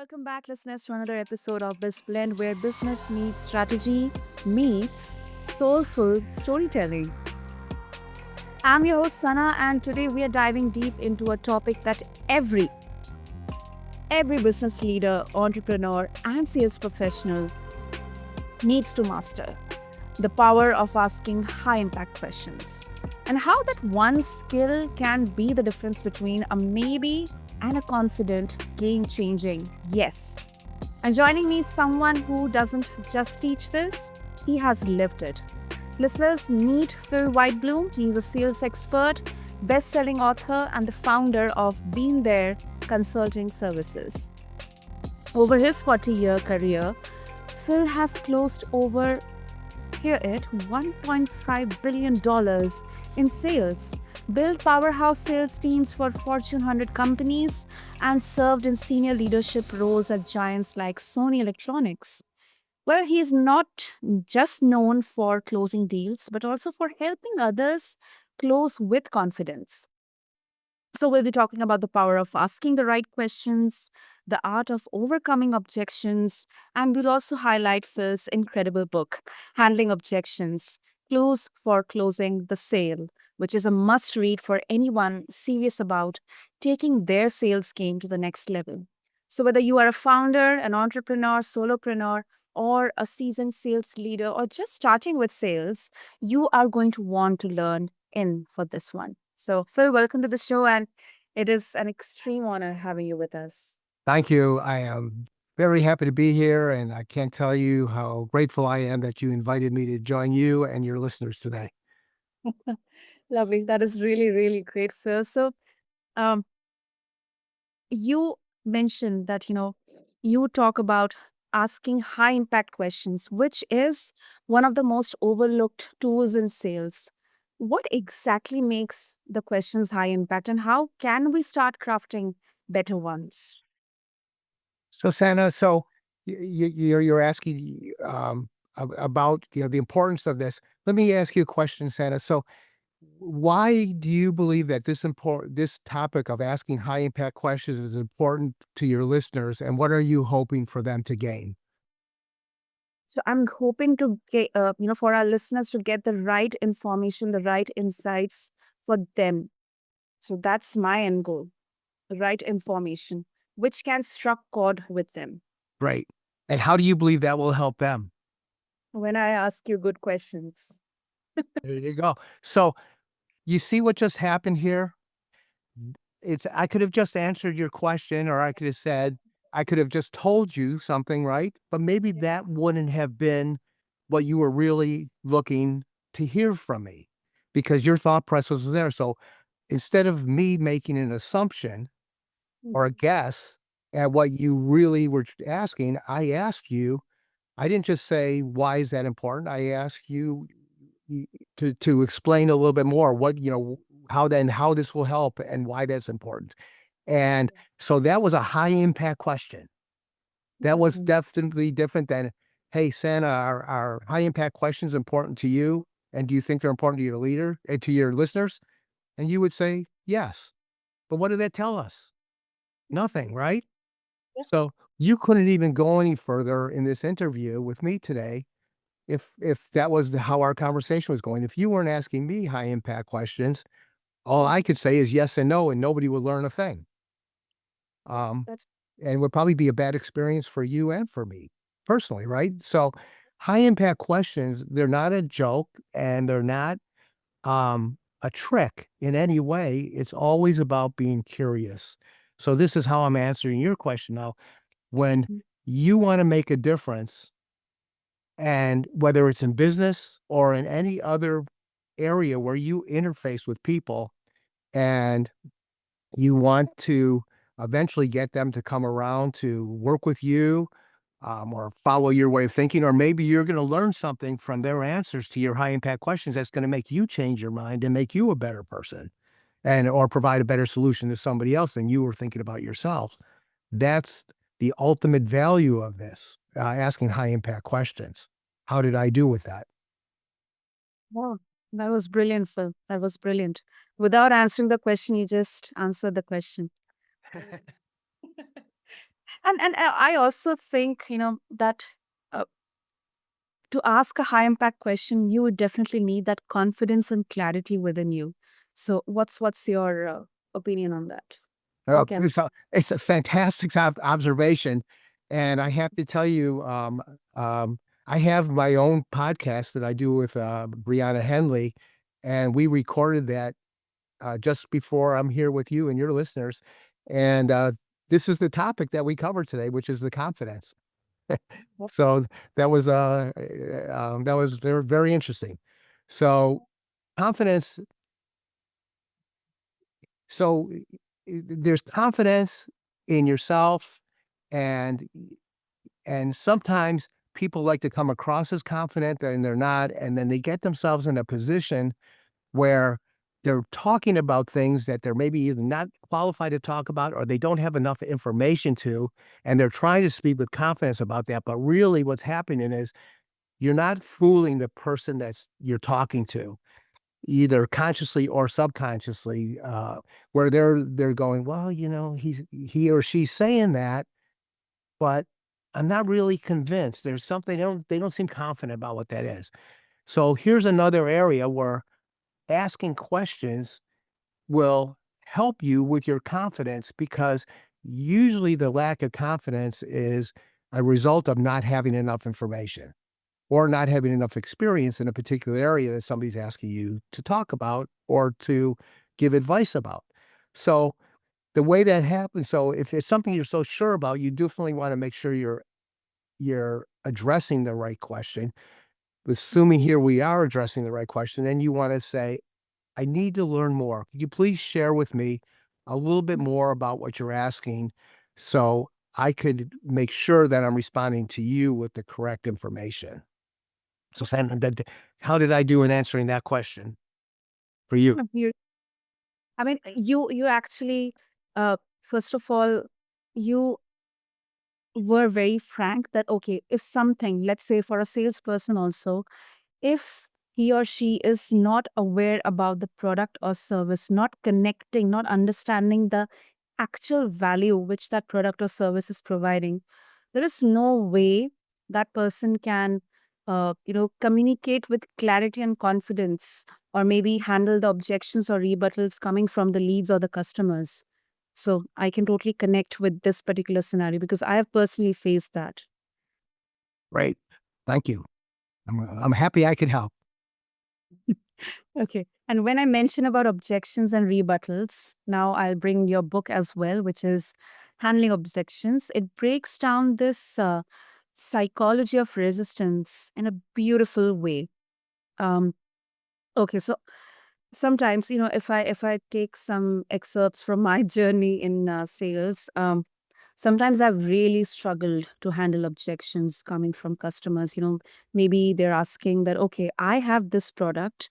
Welcome back, listeners, to another episode of BizBlend, where business meets strategy meets soulful storytelling. I'm your host Sana, and today we are diving deep into a topic that every business leader, entrepreneur, and sales professional needs to master: the power of asking high-impact questions, and how that one skill can be the difference between a maybe and a confident, game-changing yes. And joining me is someone who doesn't just teach this, he has lived it. Listeners, meet Phil Whitebloom. He's a sales expert, best-selling author, and the founder of Been There Consulting Services. Over his 40-year career, Phil has closed over, hear it, $1.5 billion in sales, built powerhouse sales teams for Fortune 100 companies, and served in senior leadership roles at giants like Sony Electronics. Well, he's not just known for closing deals, but also for helping others close with confidence. So, we'll be talking about the power of asking the right questions, the art of overcoming objections, and we'll also highlight Phil's incredible book, Handling Objections: Clues for Closing the Sale, which is a must read for anyone serious about taking their sales game to the next level. So, whether you are a founder, an entrepreneur, solopreneur, or a seasoned sales leader, or just starting with sales, you are going to want to learn in for this one. So, Phil, welcome to the show, and it is an extreme honor having you with us. Thank you. I am very happy to be here, and I can't tell you how grateful I am that you invited me to join you and your listeners today. Lovely. That is really, really great, Phil. So, um, you mentioned that, you talk about asking high impact questions, which is one of the most overlooked tools in sales. What exactly makes the questions high impact, and how can we start crafting better ones? So, Santa, you're asking about the importance of this. Let me ask you a question, Santa. So, why do you believe that this topic of asking high impact questions is important to your listeners, and what are you hoping for them to gain? So I'm hoping to get, for our listeners to get the right information, the right insights for them. So that's my end goal: the right information, which can struck chord with them Right. And how do you believe that will help them? when I ask you good questions. There you go. So, you see what just happened here? It's I could have just answered your question, or I could have just told you something, right? But maybe Yeah. that wouldn't have been what you were really looking to hear from me, because your thought process was there. So instead of me making an assumption or a Mhm. guess at what you really were asking, I asked you, I didn't just say, why is that important? I asked you to explain a little bit more how this will help and why that's important. And so that was a high impact question. That was Mhm. definitely different than, hey, Santa, are high impact questions important to you? And do you think they're important to your leader and to your listeners? And you would say, yes. But what did that tell us? Nothing, right? Yeah. So you couldn't even go any further in this interview with me today if that was how our conversation was going. If you weren't asking me high impact questions, all I could say is yes and no, and nobody would learn a thing. Um, That's and it would probably be a bad experience for you and for me personally, right? So high impact questions, they're not a joke and they're not a trick in any way. It's always about being curious. So this is how I'm answering your question now. When Mhm. you want to make a difference, and whether it's in business or in any other area where you interface with people and you want to eventually get them to come around to work with you, or follow your way of thinking, or maybe you're going to learn something from their answers to your high impact questions that's going to make you change your mind and make you a better person and or provide a better solution to somebody else than you were thinking about yourself. That's the ultimate value of this, asking high impact questions. How did I do with that? Wow, that was brilliant, Phil. That was brilliant. Without answering the question, you just answered the question. And I also think, that uh, to ask a high impact question, you would definitely need that confidence and clarity within you. So what's your opinion on that? How can It's a fantastic observation, and I have to tell you, I have my own podcast that I do with Brianna Henley, and we recorded that just before I'm here with you and your listeners, and this is the topic that we covered today, which is the confidence. So that was very, very interesting. So confidence. So there's confidence in yourself, and sometimes people like to come across as confident and they're not, and then they get themselves in a position where they're talking about things that they're maybe either not qualified to talk about or they don't have enough information to, and they're trying to speak with confidence about that. But really, what's happening is you're not fooling the person that's you're talking to, either consciously or subconsciously, where they're going, well, he or she's saying that, but I'm not really convinced. There's something they don't seem confident about what that is. So here's another area where asking questions will help you with your confidence, because usually the lack of confidence is a result of not having enough information or not having enough experience in a particular area that somebody's asking you to talk about or to give advice about. So the way that happens, so if it's something you're so sure about, you definitely want to make sure you're addressing the right question. Assuming here we are addressing the right question, then you want to say, I need to learn more. Could you please share with me a little bit more about what you're asking so I could make sure that I'm responding to you with the correct information? So, Sam, how did I do in answering that question for you? you? I mean, you actually, first of all, you were very frank that okay, if something, let's say for a salesperson also, if he or she is not aware about the product or service, not connecting, not understanding the actual value which that product or service is providing, there is no way that person can, communicate with clarity and confidence, or maybe handle the objections or rebuttals coming from the leads or the customers. So I can totally connect with this particular scenario because I have personally faced that. Great. Thank you. I'm happy I could help. Okay. And when I mention about objections and rebuttals, now I'll bring your book as well, which is Handling Objections. It breaks down this psychology of resistance in a beautiful way. Um, okay, so sometimes, if I take some excerpts from my journey in sales, sometimes I've really struggled to handle objections coming from customers. Maybe they're asking that, okay, I have this product,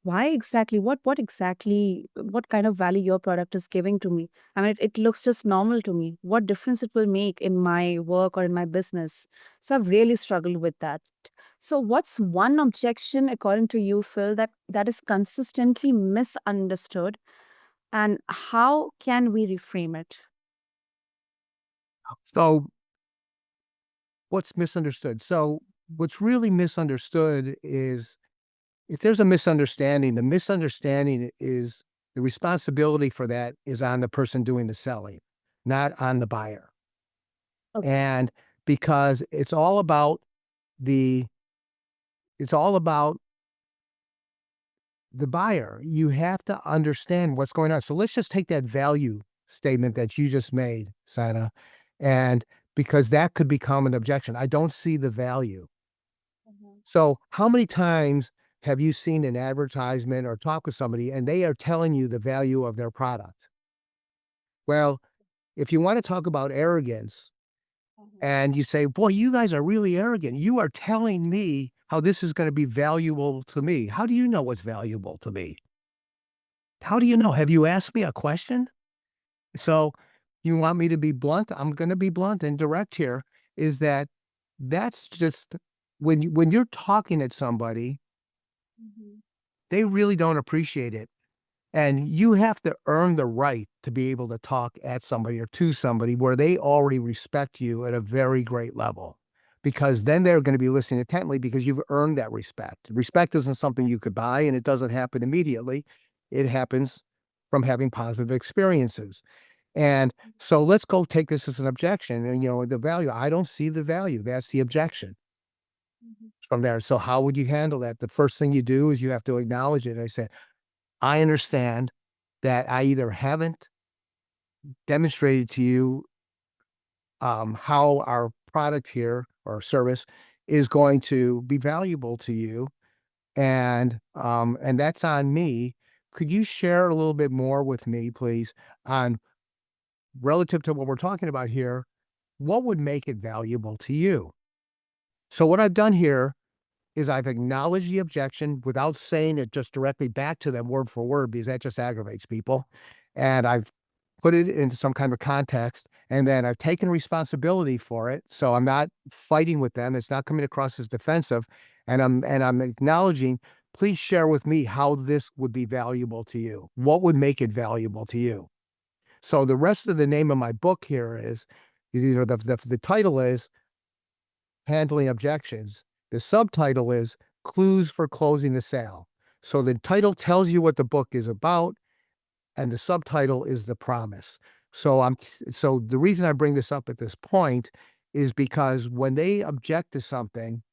why exactly? What exactly? What kind of value your product is giving to me? I mean, it looks just normal to me. What difference it will make in my work or in my business? So I've really struggled with that. So what's one objection, according to you, Phil, that is consistently misunderstood, and how can we reframe it? So, what's misunderstood? So, what's really misunderstood is if there's a misunderstanding, the misunderstanding is the responsibility for that is on the person doing the selling, not on the buyer. Okay. And because the it's all about the buyer. You have to understand what's going on. So let's just take that value statement that you just made, Sana, and because that could become an objection. I don't see the value. Mhm. So how many times have you seen an advertisement or talk with somebody and they are telling you the value of their product? Well, if you want to talk about arrogance Mhm. and you say, boy, you guys are really arrogant. You are telling me how this is going to be valuable to me. How do you know what's valuable to me? How do you know? Have you asked me a question? So you want me to be blunt? I'm going to be blunt and direct here. Is that that's just when you're talking at somebody, Mhm. they really don't appreciate it And you have to earn the right to be able to talk at somebody or to somebody where they already respect you at a very great level, because then they're going to be listening intently because you've earned that respect. Respect isn't something you could buy, and it doesn't happen immediately. It happens from having positive experiences. And so let's go take this as an objection. And, the value, I don't see the value. That's the objection Mhm. from there. So, how would you handle that? The first thing you do is you have to acknowledge it. I say, I understand that I either haven't demonstrated to you how our product here or service is going to be valuable to you, and that's on me. Could you share a little bit more with me, please, on relative to what we're talking about here? What would make it valuable to you? So what I've done here is I've acknowledged the objection without saying it just directly back to them word for word, because that just aggravates people. And I've put it into some kind of context, and then I've taken responsibility for it. So I'm not fighting with them. It's not coming across as defensive. And I'm acknowledging, please share with me how this would be valuable to you. What would make it valuable to you? So the rest of the name of my book here is the title is Handling Objections. The subtitle is Clues for Closing the Sale. So the title tells you what the book is about, and the subtitle is the promise. So the reason I bring this up at this point is because when they object to something,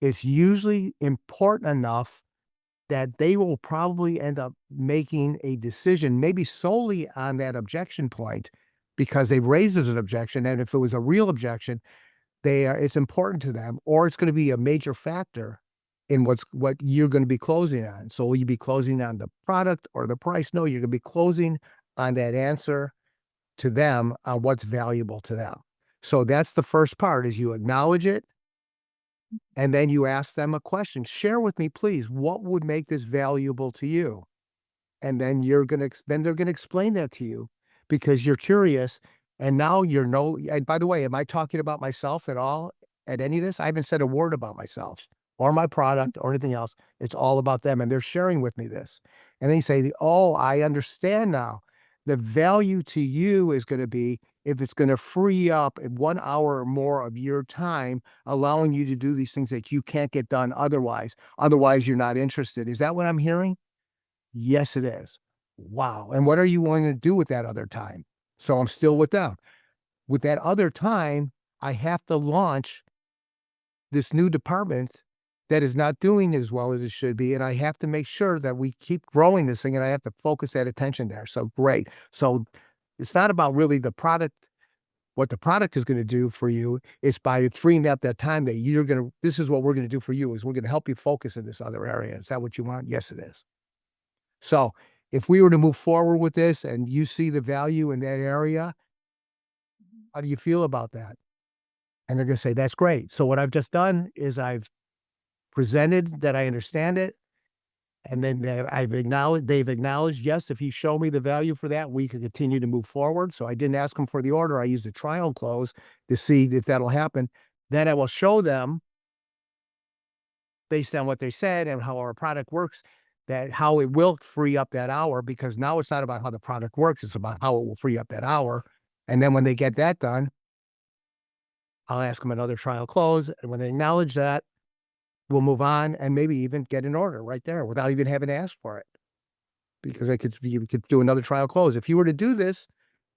it's usually important enough that they will probably end up making a decision, maybe solely on that objection point, because they raised as an objection. And if it was a real objection, it's important to them, or it's going to be a major factor in what you're going to be closing on. So will you be closing on the product or the price? No, you're going to be closing on that answer to them on what's valuable to them. So that's the first part, is you acknowledge it, and then you ask them a question. Share with me, please, what would make this valuable to you? And then then they're gonna explain that to you because you're curious, and now you're no and by the way, am I talking about myself at all at any of this? I haven't said a word about myself or my product or anything else. It's all about them, and they're sharing with me this. And they say, "Oh, I understand now. The value to you is gonna be if it's gonna free up 1 hour or more of your time, allowing you to do these things that you can't get done otherwise. Otherwise, you're not interested." Is that what I'm hearing? Yes, it is. Wow. And what are you willing to do with that other time? So I'm still with them. With that other time, I have to launch this new department that is not doing as well as it should be. And I have to make sure that we keep growing this thing, and I have to focus that attention there. So great. So it's not about really the product, what the product is going to do for you. It's by freeing up that time that this is what we're going to do for you, is we're going to help you focus in this other area. Is that what you want? Yes, it is. So if we were to move forward with this and you see the value in that area, how do you feel about that? And they're going to say, that's great. So what I've just done is I've presented that I understand it. And then they've acknowledged, yes, if you show me the value for that, we can continue to move forward. So I didn't ask them for the order. I used a trial close to see if that'll happen. Then I will show them, based on what they said and how our product works, that how it will free up that hour, because now it's not about how the product works, it's about how it will free up that hour. And then when they get that done, I'll ask them another trial close. And when they acknowledge that, we'll move on and maybe even get an order right there without even having to ask for it. Because you could do another trial close. If you were to do this,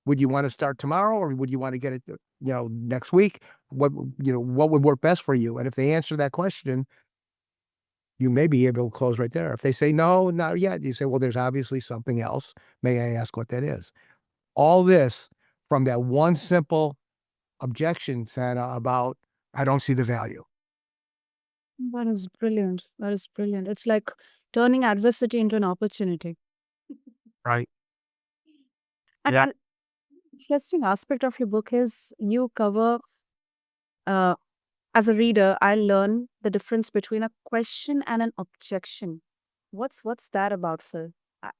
would you want to start tomorrow, or would you want to get it, next week? What would work best for you? And if they answer that question, you may be able to close right there. If they say, no, not yet, you say, well, there's obviously something else. May I ask what that is? All this from that one simple objection, Santa, about, I don't see the value. That is brilliant. That is brilliant. It's like turning adversity into an opportunity. Right. And Yeah. an interesting aspect of your book is you cover, uh, as a reader, I learn the difference between a question and an objection. What's that about, Phil? I,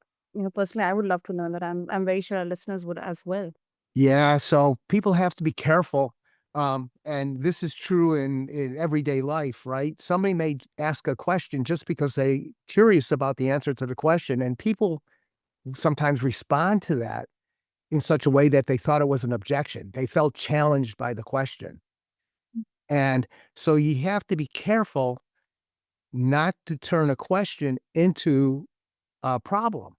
personally, I would love to learn that. I'm very sure our listeners would as well. Yeah. So people have to be careful. And this is true in everyday life, right? Somebody may ask a question just because they curious about the answer to the question, and people sometimes respond to that in such a way that they thought it was an objection. They felt challenged by the question. And so you have to be careful not to turn a question into a problem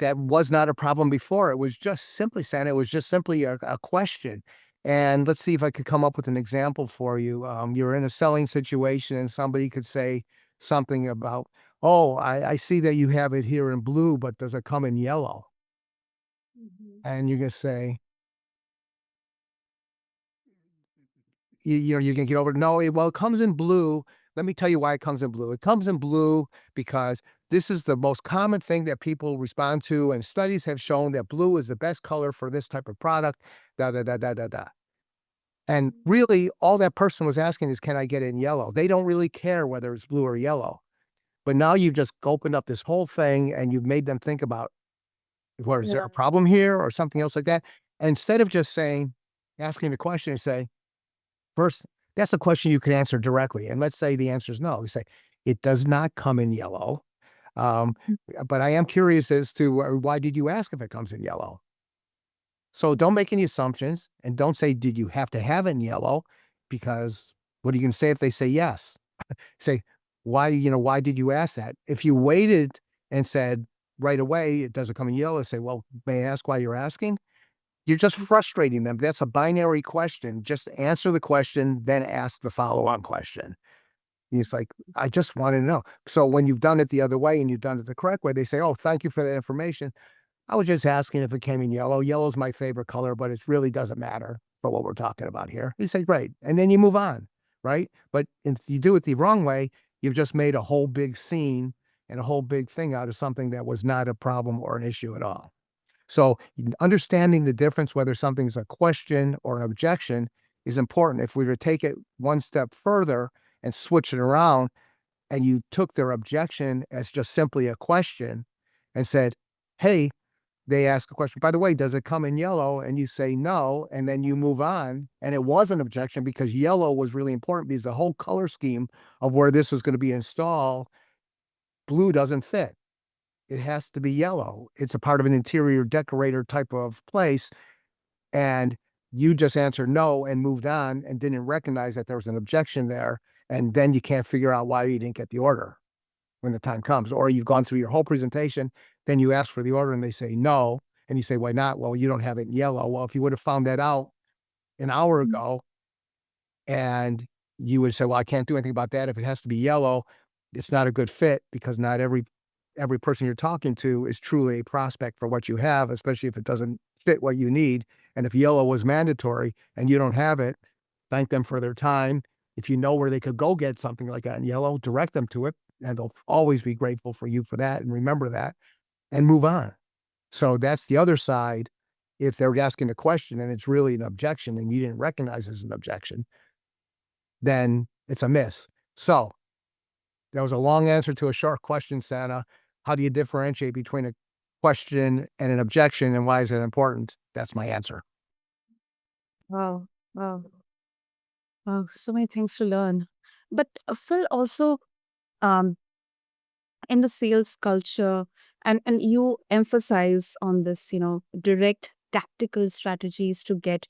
that was not a problem before. It was just simply saying it was just simply a question. And let's see if I could come up with an example for you. You're in a selling situation and somebody could say something about, oh, I see that you have it here in blue, but does it come in yellow? Mhm. And you're going to say, you can get over it. No, well, it comes in blue. Let me tell you why it comes in blue. It comes in blue because this is the most common thing that people respond to, and studies have shown that blue is the best color for this type of product. Da da da da da da. And really, all that person was asking is, "Can I get it in yellow?" They don't really care whether it's blue or yellow. But now you've just opened up this whole thing, and you've made them think about, "Well, is there Yeah. a problem here or something else like that?" And instead of just saying, asking the question, and say, first, that's a question you can answer directly, and let's say the answer is no. You say, "It does not come in yellow, um, but I am curious as to why did you ask if it comes in yellow?" So don't make any assumptions, and don't say, "Did you have to have it in yellow?" Because what are you gonna say if they say yes? Say, "Why, why did you ask that?" If you waited and said right away, "It doesn't come in yellow," say, "Well, may I ask why you're asking?" You're just frustrating them. That's a binary question. Just answer the question, then ask the follow-on question. It's like, "I just wanna know." So when you've done it the other way and you've done it the correct way, they say, "Oh, thank you for that information. I was just asking if it came in yellow. Yellow's my favorite color, but it really doesn't matter for what we're talking about here." You say, "Great." And then you move on, right? But if you do it the wrong way, you've just made a whole big scene and a whole big thing out of something that was not a problem or an issue at all. So understanding the difference, whether something's a question or an objection, is important. If we were to take it one step further and switch it around, and you took their objection as just simply a question and said, "Hey," they ask a question, "By the way, does it come in yellow?" And you say no, and then you move on. And it was an objection because yellow was really important because the whole color scheme of where this was going to be installed, blue doesn't fit. It has to be yellow. It's a part of an interior decorator type of place, and you just answered no and moved on and didn't recognize that there was an objection there, and then you can't figure out why you didn't get the order when the time comes. Or you've gone through your whole presentation, then you ask for the order and they say no, and you say, "Why not?" "Well, you don't have it in yellow." Well, if you would have found that out an hour Mhm. ago, and you would say, "Well, I can't do anything about that. If it has to be yellow, it's not a good fit," because not every person you're talking to is truly a prospect for what you have, especially if it doesn't fit what you need. And if yellow was mandatory and you don't have it, thank them for their time. If you know where they could go get something like that in yellow, direct them to it, and they'll always be grateful for you for that, and remember that, and move on. So that's the other side. If they're asking a question and it's really an objection and you didn't recognize it as an objection, then it's a miss. So that was a long answer to a short question, Santa. How do you differentiate between a question and an objection, and why is it important? That's my answer. Wow. Wow. Wow. So many things to learn. But Phil, also, um, in the sales culture, and you emphasize on this, direct tactical strategies to get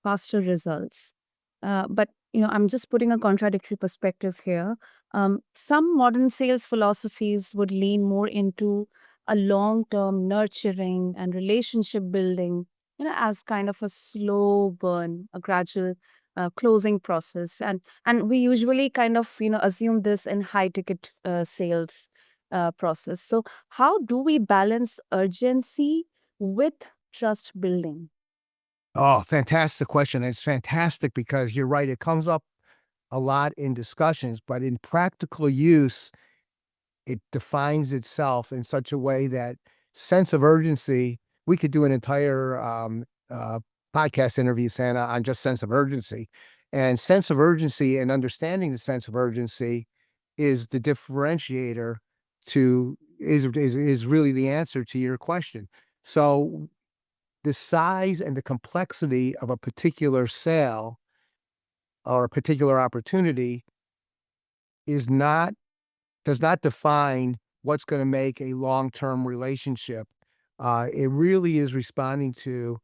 faster results. But I'm just putting a contradictory perspective here. Some modern sales philosophies would lean more into a long-term nurturing and relationship building, as kind of a slow burn, a gradual closing process. And we usually kind of assume this in high-ticket sales process. So how do we balance urgency with trust building? Oh, fantastic question. It's fantastic because you're right. It comes up a lot in discussions, but in practical use, it defines itself in such a way that sense of urgency, we could do an entire podcast interview, Santa, on just sense of urgency. And sense of urgency and understanding the sense of urgency is the differentiator to is really the answer to your question. So the size and the complexity of a particular sale or a particular opportunity is not does not define what's going to make a long-term relationship. It really is responding to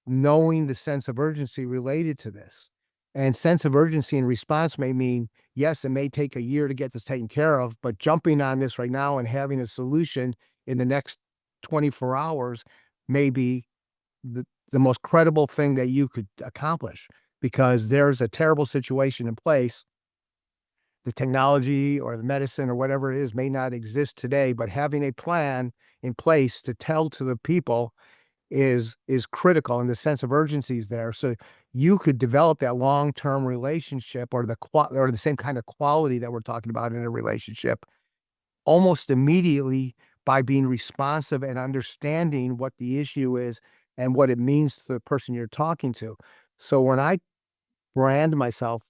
knowing the sense of urgency related to this. And sense of urgency and response may mean, yes, it may take a year to get this taken care of, but jumping on this right now and having a solution in the next 24 hours may be the most credible thing that you could accomplish, because there's a terrible situation in place. The technology or the medicine or whatever it is may not exist today, but having a plan in place to tell to the people is critical, and the sense of urgency is there. So you could develop that long-term relationship, or or the same kind of quality that we're talking about in a relationship almost immediately, by being responsive and understanding what the issue is and what it means to the person you're talking to. So when I brand myself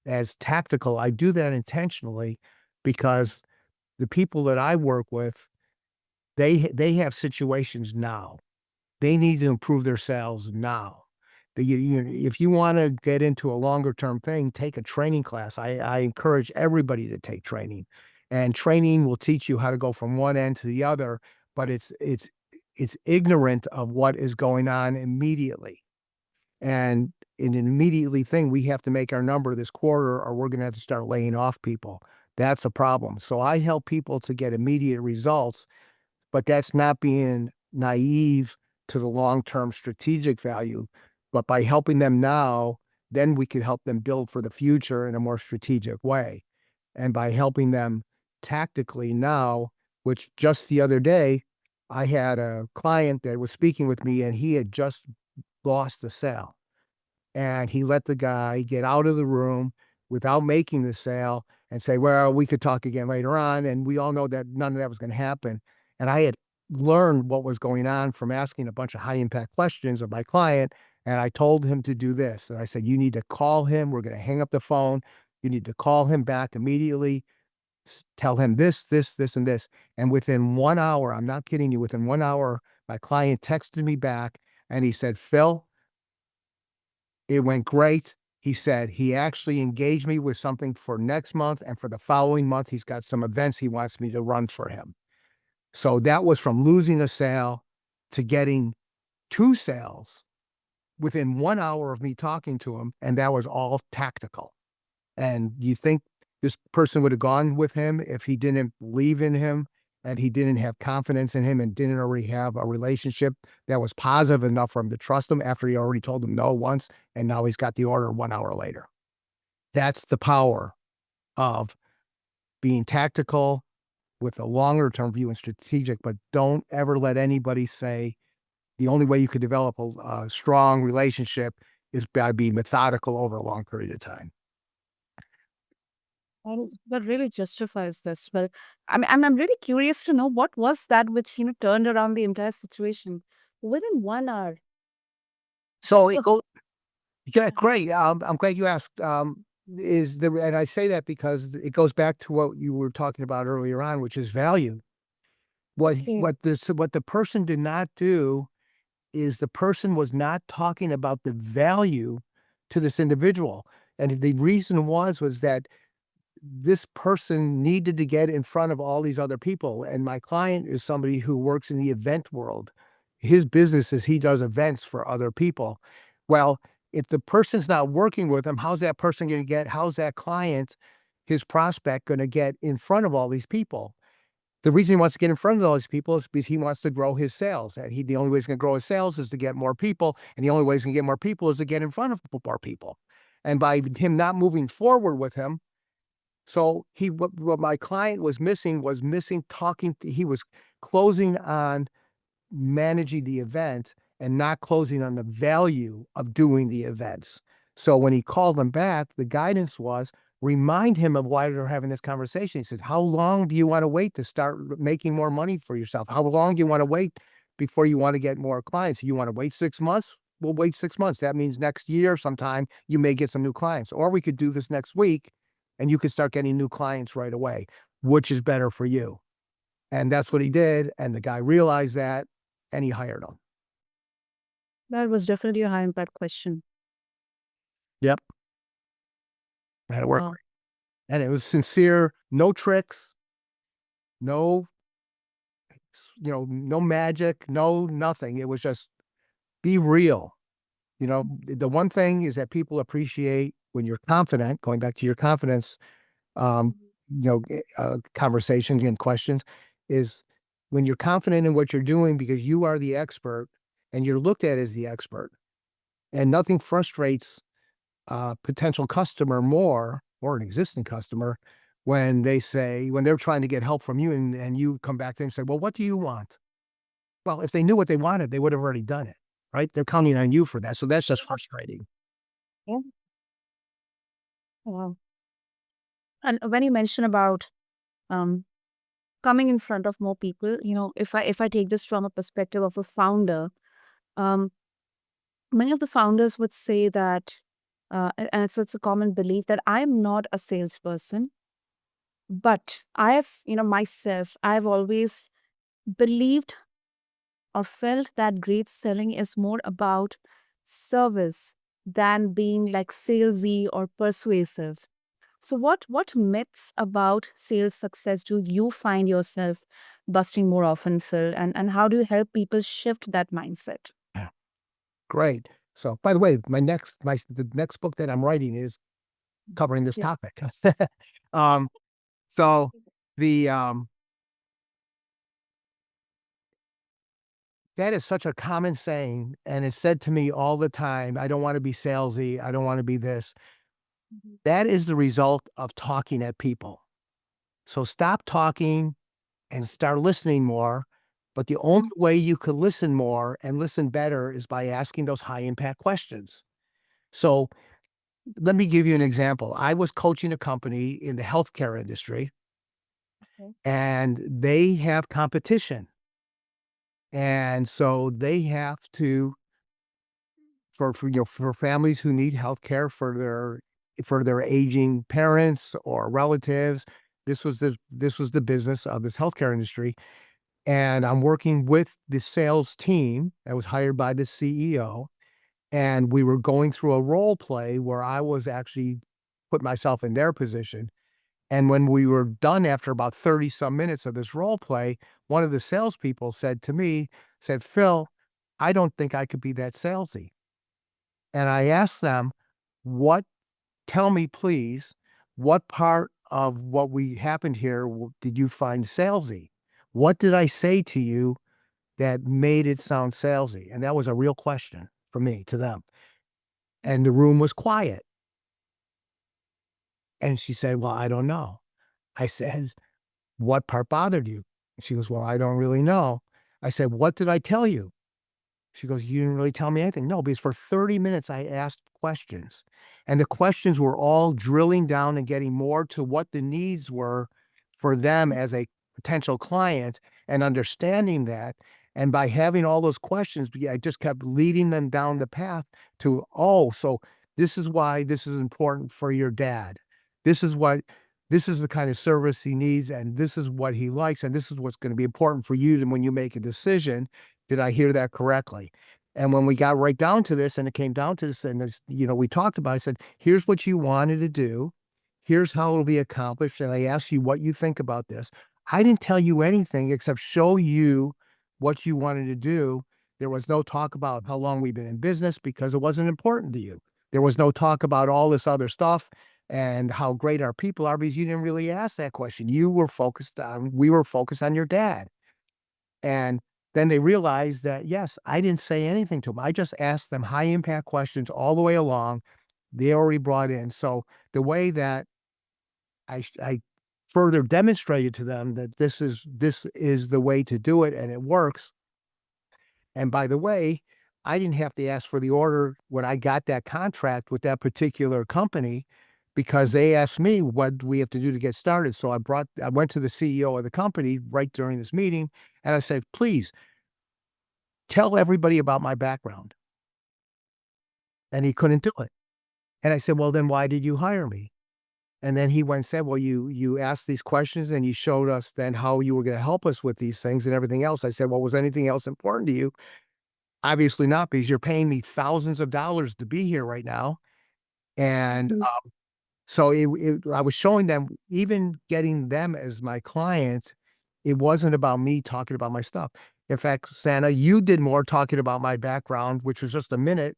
as tactical, I do that intentionally, because the people that I work with, they have situations now. They need to improve their sales now. If you want to get into a longer term thing, take a training class. I encourage everybody to take training, and training will teach you how to go from one end to the other. But it's ignorant of what is going on immediately. And in an immediately thing, we have to make our number this quarter, or we're going to have to start laying off people. That's a problem. So I help people to get immediate results, but that's not being naive to the long-term strategic value. But by helping them now, then we can help them build for the future in a more strategic way. And by helping them tactically now, which just the other day, I had a client that was speaking with me, and he had just lost the sale. And he let the guy get out of the room without making the sale and say, "Well, we could talk again later on." And we all know that none of that was going to happen. And I had learned what was going on from asking a bunch of high impact questions of my client. And I told him to do this. And I said, "You need to call him. We're going to hang up the phone. You need to call him back immediately. Tell him this, and this." And within 1 hour, I'm not kidding you, within 1 hour, my client texted me back and he said, "Phil, it went great." He said he actually engaged me with something for next month, and for the following month, he's got some events he wants me to run for him. So that was from losing a sale to getting 2 sales within 1 hour of me talking to him, and that was all tactical. And you think this person would have gone with him if he didn't believe in him, and he didn't have confidence in him, and didn't already have a relationship that was positive enough for him to trust him after he already told him no once, and now he's got the order 1 hour later. That's the power of being tactical with a longer term view and strategic, but don't ever let anybody say the only way you could develop a strong relationship is by being methodical over a long period of time. That really justifies this. Well, I'm really curious to know what was that which turned around the entire situation within 1 hour. So it Oh, goes. Yeah, great. I'm glad you asked. And I say that because it goes back to what you were talking about earlier on, which is value. okay. What the person did not do is, the person was not talking about the value to this individual, and the reason was that this person needed to get in front of all these other people. And my client is somebody who works in the event world. His business is he does events for other people. Well, if the person's not working with him, how's that client, his prospect, going to get in front of all these people? The reason he wants to get in front of all these people is because he wants to grow his sales. And the only way he's going to grow his sales is to get more people. And the only way he's going to get more people is to get in front of more people. And by him not moving forward with him, so what my client was missing talking. He was closing on managing the event and not closing on the value of doing the events. So when he called him back, the guidance was, remind him of why they're having this conversation. He said, "How long do you want to wait to start making more money for yourself? How long do you want to wait before you want to get more clients? You want to wait 6 months? We'll wait 6 months. That means next year sometime you may get some new clients. Or we could do this next week and you could start getting new clients right away. Which is better for you?" And that's what he did. And the guy realized that, and he hired him. That was definitely a high impact question. Yep. And it worked Oh, great. And it was sincere, no tricks, no, no magic, no nothing. It was just be real. The one thing is that people appreciate when you're confident, going back to your confidence, um, conversation and questions, is when you're confident in what you're doing because you are the expert and you're looked at as the expert. And nothing frustrates a potential customer more or an existing customer when they're trying to get help from you and you come back to them and say, well, what do you want? Well, if they knew what they wanted, they would have already done it, right? They're counting on you for that. So that's just frustrating. yeah. Wow. And when you mention about um, coming in front of more people, if I take this from a perspective of a founder, um, many of the founders would say that, and it's a common belief that I'm not a salesperson, but I've always believed or felt that great selling is more about service than being like salesy or persuasive. So what myths about sales success do you find yourself busting more often, Phil? And how do you help people shift that mindset? Yeah. Great. So, by the way, the next book that I'm writing is covering this Yeah. topic. um, so the that is such a common saying, and it's said to me all the time. I don't want to be salesy. I don't want to be this. Mhm. That is the result of talking at people. So stop talking and start listening more. But the only way you could listen more and listen better is by asking those high impact questions. So let me give you an example. I was coaching a company in the healthcare industry, Okay. and they have competition. And so they have to, for families who need healthcare for their aging parents or relatives. This was the business of this healthcare industry. And I'm working with the sales team that was hired by the CEO. And we were going through a role play where I was actually put myself in their position. And when we were done after about 30 some minutes of this role play, one of the salespeople said, Phil, I don't think I could be that salesy. And I asked them, what, tell me please, what part of what we happened here did you find salesy? What did I say to you that made it sound salesy? And that was a real question for me to them. And the room was quiet. And she said, well, I don't know. I said, what part bothered you? She goes, well, I don't really know. I said, what did I tell you? She goes, you didn't really tell me anything. No, because for 30 minutes I asked questions, and the questions were all drilling down and getting more to what the needs were for them as a potential client and understanding that. And by having all those questions, I just kept leading them down the path to, oh, so this is why this is important for your dad. This is what, this is the kind of service he needs, and this is what he likes, and this is what's going to be important for you to, when you make a decision. Did I hear that correctly? And when we got right down to this and it came down to this and we talked about it, I said, here's what you wanted to do. Here's how it'll be accomplished. And I asked you what you think about this. I didn't tell you anything except show you what you wanted to do. There was no talk about how long we've been in business because it wasn't important to you. There was no talk about all this other stuff and how great our people are because you didn't really ask that question. We were focused on your dad. And then they realized that, yes, I didn't say anything to them. I just asked them high impact questions all the way along. They already brought in. So the way that I further demonstrated to them that this is the way to do it and it works. And by the way, I didn't have to ask for the order when I got that contract with that particular company because they asked me what we have to do to get started. So I went to the CEO of the company right during this meeting and I said, please tell everybody about my background. And he couldn't do it. And I said, well, then why did you hire me? And then he went and said, well, you asked these questions and you showed us then how you were going to help us with these things and everything else. I said, well, was anything else important to you? Obviously not, because you're paying me thousands of dollars to be here right now. And Mhm. So I was showing them, even getting them as my client, it wasn't about me talking about my stuff. In fact, Santa, you did more talking about my background, which was just a minute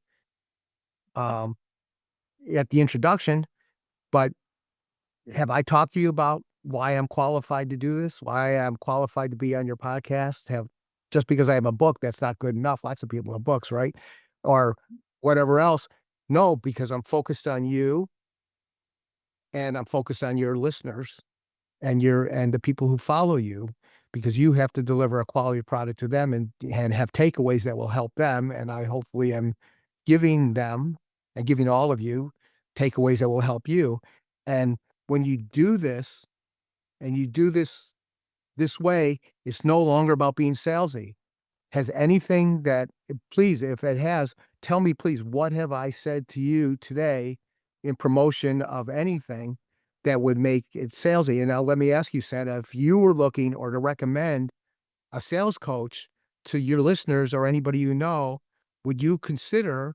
um, at the introduction. But have I talked to you about why I'm qualified to do this? Why I'm qualified to be on your podcast? Have Just because I have a book, that's not good enough. Lots of people have books, right? Or whatever else. No, because I'm focused on you and I'm focused on your listeners and the people who follow you, because you have to deliver a quality product to them and have takeaways that will help them. And I hopefully am giving them and giving all of you takeaways that will help you. And when you do this and you do this way, it's no longer about being salesy. Has anything that please, if it has, tell me, please, what have I said to you today in promotion of anything that would make it salesy? And now let me ask you, Santa, if you were looking or to recommend a sales coach to your listeners or anybody you know, would you consider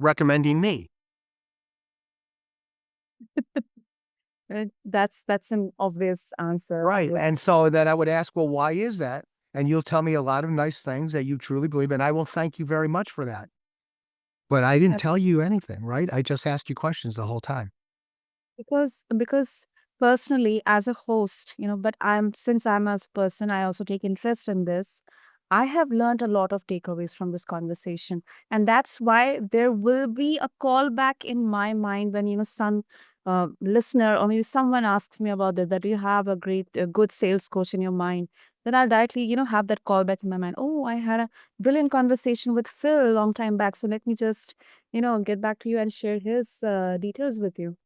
recommending me? That's an obvious answer. I Right. would And so then I would ask, well, why is that? And you'll tell me a lot of nice things that you truly believe, and I will thank you very much for that. But I didn't tell you anything, right? I just asked you questions the whole time. because personally as a host, but since I'm as a person, I also take interest in this. I have learned a lot of takeaways from this conversation, and that's why there will be a callback in my mind when some listener or maybe someone asks me about that you have a good sales coach in your mind. Then I'll directly have that callback in my mind. Oh, I had a brilliant conversation with Phil a long time back, so let me just get back to you and share his details with you.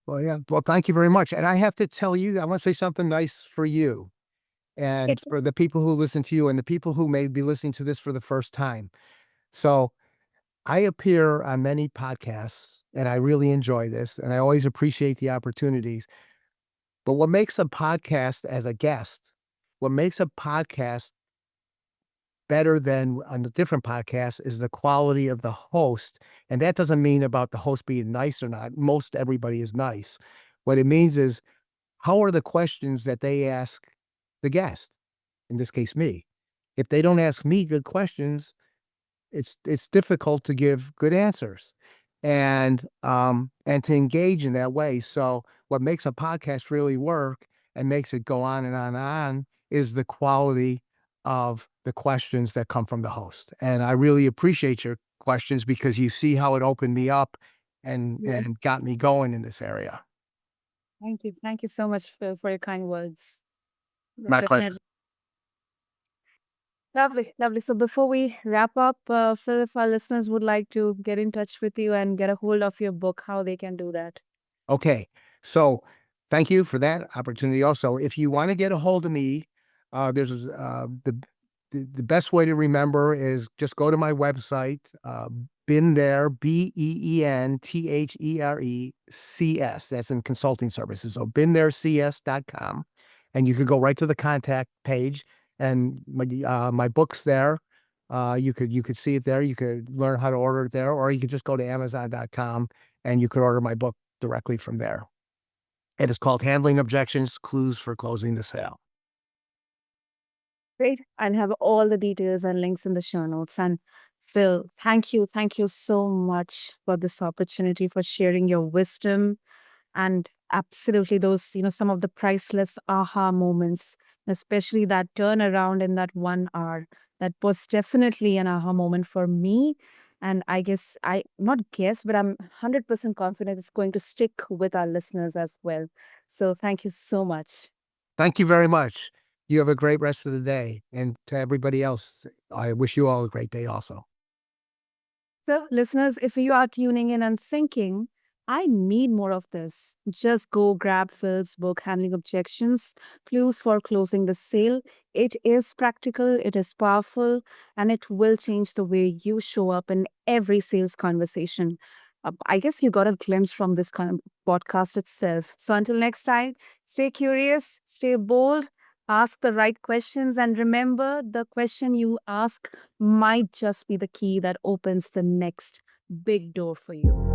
Well, yeah. Well, thank you very much. And I have to tell you, I want to say something nice for you and for the people who listen to you and the people who may be listening to this for the first time. So I appear on many podcasts and I really enjoy this and I always appreciate the opportunities. But what makes a podcast as a guest, what makes a podcast better than on a different podcast is the quality of the host. And that doesn't mean about the host being nice or not. Most everybody is nice. What it means is, how are the questions that they ask the guest, in this case, me? If they don't ask me good questions, it's difficult to give good answers and to engage in that way. So what makes a podcast really work and makes it go on and on and on is the quality of the questions that come from the host. And I really appreciate your questions because you see how it opened me up Yeah. and got me going in this area. Thank you. Thank you so much for your kind words. My pleasure. Definitely. Lovely, lovely. So before we wrap up, Phil, if our listeners would like to get in touch with you and get a hold of your book, how they can do that? Okay. So thank you for that opportunity. Also, if you want to get a hold of me, there's the best way to remember is just go to my website, been there, BENTHERECS. That's in consulting services. So beentherecs.com. And you could go right to the contact page and my book's there. You could see it there. You could learn how to order it there, or you could just go to Amazon.com and you could order my book directly from there. It is called Handling Objections, Clues for Closing the Sale. Great. I'll have all the details and links in the show notes. And Phil, thank you. Thank you so much for this opportunity, for sharing your wisdom and absolutely those, some of the priceless aha moments, especially that turnaround in that 1 hour. That was definitely an aha moment for me. And I guess not guess, but I'm 100% confident it's going to stick with our listeners as well. So thank you so much. Thank you very much. You have a great rest of the day. And to everybody else, I wish you all a great day also. So, listeners, if you are tuning in and thinking, I need more of this, just go grab Phil's book, Handling Objections, Clues for Closing the Sale. It is practical, it is powerful, and it will change the way you show up in every sales conversation. I guess you got a glimpse from this kind of podcast itself. So, until next time, stay curious, stay bold, ask the right questions, and remember the question you ask might just be the key that opens the next big door for you.